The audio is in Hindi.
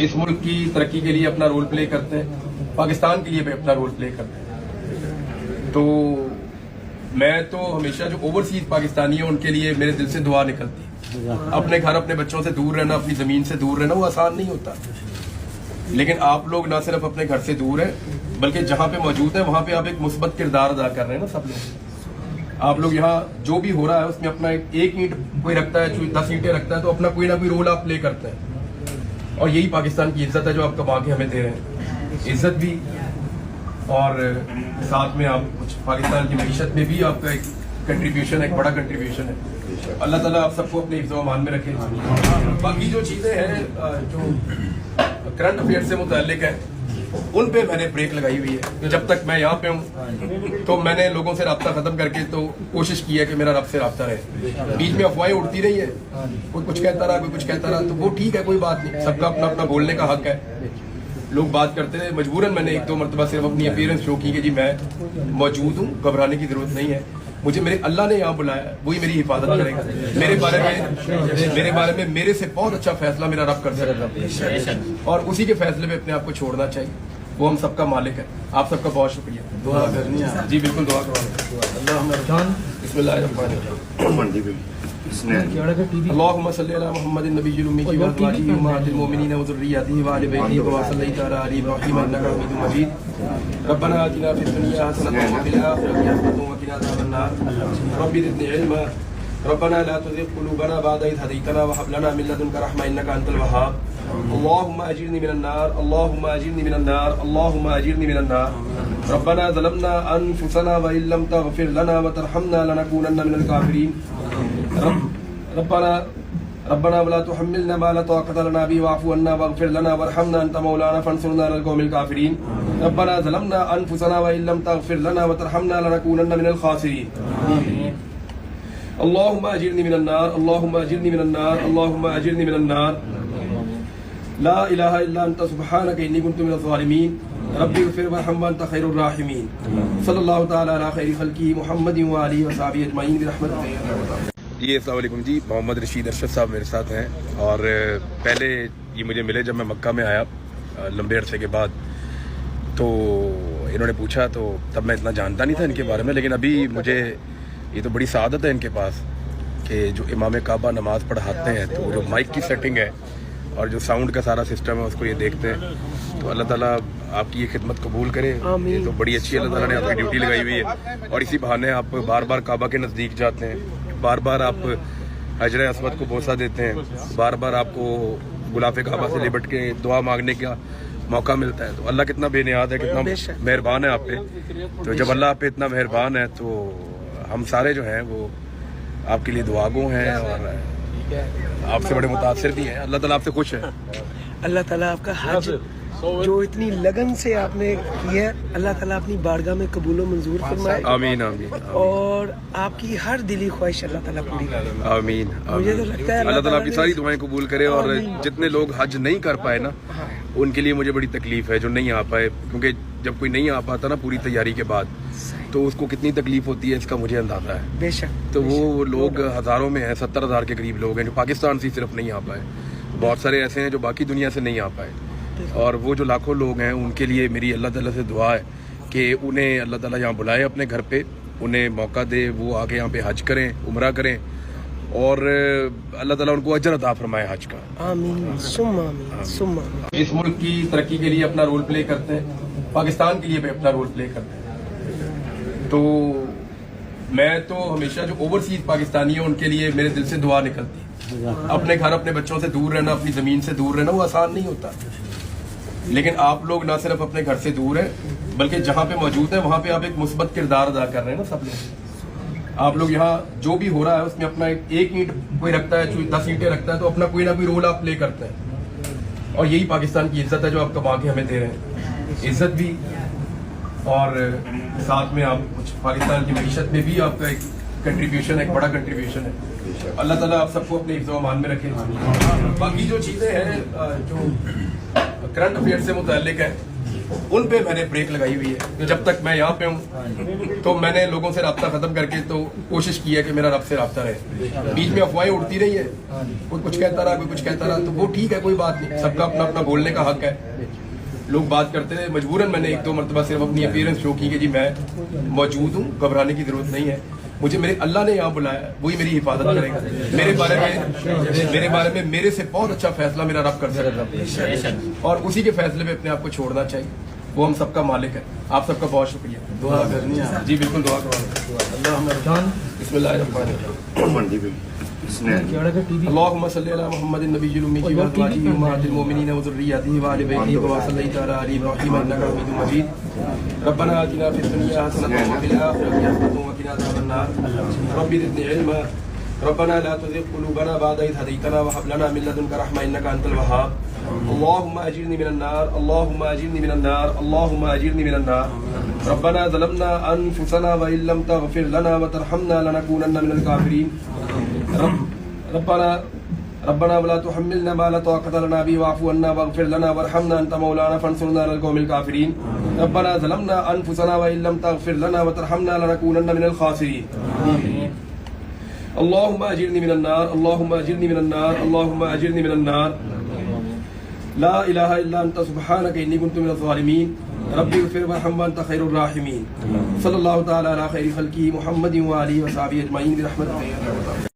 इस मुल्क की तरक्की के लिए अपना रोल प्ले करते हैं, पाकिस्तान के लिए भी अपना रोल प्ले करते हैं। तो मैं तो हमेशा जो ओवरसीज पाकिस्तानी है उनके लिए मेरे दिल से दुआ निकलती है। अपने घर अपने बच्चों से दूर रहना, अपनी जमीन से दूर रहना वो आसान नहीं होता, लेकिन आप लोग ना सिर्फ अपने घर से दूर हैं बल्कि जहां पे मौजूद है वहां पे आप एक मुस्बत किरदार अदा कर रहे हैं ना। सब लोग आप लोग यहाँ जो भी हो रहा है उसमें अपना एक ईंट कोई रखता है, 10 ईंटें रखता है, तो अपना कोई ना कोई रोल आप प्ले करते हैं। और यही पाकिस्तान की इज्जत है जो आप कमा के हमें दे रहे हैं, इज्जत भी और साथ में आप कुछ पाकिस्तान की मईशत में भी आपका एक कंट्रीब्यूशन है, एक बड़ा कंट्रीब्यूशन है। अल्लाह ताला आप सबको अपने हिफ्ज़ व अमान में रखे। बाकी जो चीज़ें हैं जो करंट अफेयर से मुताल्लिक है उन पे मैंने ब्रेक लगाई हुई है। जब तक मैं यहाँ पे हूँ तो मैंने लोगों से रब्ता खत्म करके तो कोशिश की है कि मेरा रब से रब्ता रहे। बीच में अफवाहें उड़ती रही है, कोई कुछ कहता रहा, कोई कुछ कहता रहा, तो वो ठीक है, कोई बात नहीं, सबका अपना अपना बोलने का हक है। लोग बात करते थे, मजबूरन मैंने 1-2 मरतबा सिर्फ अपनी अपीयरेंस शो की कि जी मैं मौजूद हूँ, घबराने की जरूरत नहीं है, मुझे मेरे अल्लाह ने यहाँ बुलाया, वही मेरी हिफाजत करेगा। मेरे बारे में मेरे से बहुत अच्छा फैसला मेरा रब कर सकता और उसी के फैसले में अपने आप को छोड़ना चाहिए। वो हम सबका मालिक है। आप सबका बहुत शुक्रिया। दुआ करनी है जी, बिल्कुल दुआ करवाएं। अल्लाहुम्मा सल्ली अला मुहम्मदिन नबिय्यिल उम्मी व अज़वाजिहि उम्महातिल मुमिनीन व ज़ुर्रिय्यतिहि व आलि बैतिहि कमा सल्लैता अला आलि इब्राहीम इन्नका हमीदुम मजीद। रब्बना आतिना फिद दुनिया हसनतन व फिल आखिरति हसनतन व क़िना अज़ाबन्नार। रब्बि ज़िदनी इल्मा। रब्बना ला तुज़िग़ क़ुलूबना बअद इज़ हदैतना व हब लना मिन लदुनका रहमा इन्नका अंतल वहाब। अल्लाहुम्मा अजिरनी मिनन नार, अल्लाहुम्मा अजिरनी मिनन नार, अल्लाहुम्मा अजिरनी मिनन नार। रब्बना ज़लमना अनफुसना व इन लम तग़फिर लना व तरहमना लनकूनन्ना मिनल काफ़िरीन। रब्बना वला तुहम्मिलना मा ला ताक़ता लना बिही वाअफ़ु अन्ना वग़फ़िर लना वरहमना अन्ता मौलाना फंसुरना अलल क़ौमिल काफ़िरीन। रब्बना ज़लमना अनफुसना व इन लम तग़फिर लना व तरहमना लनकूनन्ना मिनल ख़ासिरीन। अल्लाहुम्मा अजिरनी मिनन नार, अल्लाहुम्मा अजिरनी मिनन नार, अल्लाहुम्मा अजिरनी मिनन नार। ला इलाहा इल्ला अंता सुब्हानका इन्नी कुन्तु मिनज़ ज़ालिमीन। रब्बि ग़फ़िर वरहम व अंता खैरुर राहिमीन। सल्लल्लाहु तआला अला खैरि ख़ल्क़िही मुहम्मदिन व आलिहि व सहबिही अजमईन बिरहमतिका। जी अस्सलाम वालेकुम जी, मोहम्मद रशीद अरशद साहब मेरे साथ हैं। और पहले ये मुझे मिले जब मैं मक्का में आया लंबे अरसे के बाद, तो इन्होंने पूछा, तो तब मैं इतना जानता नहीं था इनके बारे में, लेकिन अभी मुझे ये तो बड़ी सआदत है इनके पास कि जो इमाम काबा नमाज़ पढ़ाते हैं तो जो माइक की सेटिंग है और जो साउंड का सारा सिस्टम है उसको ये देखते हैं। तो अल्लाह ताला आपकी ये खिदमत कबूल करे। ये तो बड़ी अच्छी अल्लाह ताला ने आपकी ड्यूटी लगाई हुई है और इसी बहाने आप बार बार काबा के नज़दीक जाते हैं, बार बार आप हजर अस्वद को बोसा देते हैं, बार बार आपको गुलाफ़े काबा से लिपट के दुआ मांगने का मौका मिलता है। तो अल्लाह कितना बेनियाद है, कितना मेहरबान है आप पे। तो जब अल्लाह आप पे इतना मेहरबान है तो हम सारे जो हैं वो आपके लिए दुआगो हैं और आपसे बड़े मुतासिर भी हैं। अल्लाह ताला आपसे खुश है। अल्लाह ताला आपका हज जो इतनी लगन से आपने किया है, अल्लाह ताला अपनी बारगाह में कबूल व मंजूर फरमाए। आमीन आमीन। और आपकी हर दिली ख्वाहिश अल्लाह ताला पूरी करे। आमीन। मुझे तो लगता है अल्लाह ताला आपकी सारी दुआएं कबूल करे। और जितने लोग हज नहीं कर पाए ना, उनके लिए मुझे बड़ी तकलीफ है जो नहीं आ पाए, क्योंकि जब कोई नहीं आ पाता ना पूरी तैयारी के बाद तो उसको कितनी तकलीफ होती है इसका मुझे अंदाजा है। बेशक। तो वो लोग हज़ारों में हैं, 70,000 के करीब लोग हैं जो पाकिस्तान से सिर्फ नहीं आ पाए। बहुत सारे ऐसे हैं जो बाकी दुनिया से नहीं आ पाए, और वो जो लाखों लोग हैं उनके लिए मेरी अल्लाह ताला से दुआ है कि उन्हें अल्लाह ताला यहाँ बुलाए अपने घर पे, उन्हें मौका दे, वो आके यहाँ पे हज करें, उम्रा करें और अल्लाह ताला उनको अजर अता फरमाए हज का। आमीन सुम्मा आमीन सुम्मा आमीन। इस मुल्क की तरक्की के लिए अपना रोल प्ले करते हैं, पाकिस्तान के लिए भी अपना रोल प्ले करते हैं। तो मैं तो हमेशा जो ओवरसीज पाकिस्तानी है उनके लिए मेरे दिल से दुआ निकलती है। अपने घर अपने बच्चों से दूर रहना, अपनी जमीन से दूर रहना वो आसान नहीं होता, लेकिन आप लोग ना सिर्फ अपने घर से दूर हैं बल्कि जहां पे मौजूद है वहां पे आप एक मुस्बत किरदार अदा कर रहे हैं ना। सब लोग आप लोग यहाँ जो भी हो रहा है उसमें अपना एक ईंट कोई रखता है, 10 ईंटें रखता है, तो अपना कोई ना कोई रोल आप प्ले करते हैं। और यही पाकिस्तान की इज्जत है जो आप कमा के हमें दे रहे हैं, इज्जत भी और साथ में आप कुछ पाकिस्तान की मईशत में भी आपका एक कंट्रीब्यूशन है, एक बड़ा कंट्रीब्यूशन है। अल्लाह ताला आप सबको अपने हिफ्ज़ व अमान में रखे। बाकी जो चीज़ें हैं जो करंट अफेयर से मुताल्लिक है उन पे मैंने ब्रेक लगाई हुई है। जब तक मैं यहाँ पे हूँ तो मैंने लोगों से रब्ता खत्म करके तो कोशिश की है कि मेरा रब से रब्ता रहे। बीच में अफवाहें उड़ती रही है, कोई कुछ कहता रहा, कोई कुछ कहता रहा, तो वो ठीक है, कोई बात नहीं, सबका अपना अपना बोलने का हक है। लोग बात करते हैं, मजबूरन मैंने 1-2 मरतबा सिर्फ अपनी अपीयरेंस शो की कि जी मैं मौजूद हूँ, घबराने की जरूरत नहीं है। मुझे मेरे अल्लाह ने यहाँ बुलाया, वही मेरी हिफाजत करेगा। मेरे बारे में मेरे से बहुत अच्छा फैसला मेरा रब कर सकता है, और उसी के फैसले पे अपने आप को छोड़ना चाहिए। वो हम सबका मालिक है। आप सबका बहुत शुक्रिया। दुआ करनी है जी, बिल्कुल दुआ करवा। अल्लाहुम्मा सल्ली अला मुहम्मदिन नबिय्यिल उम्मी व अज़वाजिहि उम्महातिल मुमिनीन व ज़ुर्रिय्यतिहि व आलि बैतिहि व सल्लैता अला आलि इब्राहीम इन्नका हमीदुम मजीद। रब्बना आतिना फिद दुनिया हसनतन व फिल आखिरति हसनतन व क़िना अज़ाबन नार। रब्बि ज़िदनी इल्मा। रब्बना ला तुज़िग़ क़ुलूबना बअदा इज़ हदैतना व हब लना मिन लदुनका रहमा इन्नका अंतल वहाब। अल्लाहुम्मा अजिरनी मिनन नार, अल्लाहुम्मा अजिरनी मिनन नार, अल्लाहुम्मा अजिरनी मिनन नार। रब्बना ज़लमना अनफुसना व इल्लम तग़फिर लना व तरहमना लनकूनन्ना मिनल काफ़िरीन। रब्बना वला तुहम्मिलना मा ला ताक़त लना बिही वाअफ़ु अन्ना वग़फ़िर लना वरहमना अंत मौलाना फंसुरना अलल क़ौमिल काफ़िरीन। रब्बना ज़लमना अनफुसना व इल्लम तग़फिर लना व तरहमना लनकूनन्ना मिनल ख़ासिरीन। अल्लाहुम्मा अजिरनी मिनन नार, अल्लाहुम्मा अजिरनी मिनन नार, अल्लाहुम्मा अजिरनी मिनन नार। ला इलाहा इल्ला अंता सुब्हानका इन्नी कुन्तु मिनज़ ज़ालिमीन। रब्बि इग़फिर वरहम व अंता खैरुर राहिमीन। सल्लल्लाहु तआला अला खैरि ख़ल्क़िही मुहम्मदिन व आलिहि व सहाबिहि अजमईन बिरहमतिका या अरहमर राहिमीन।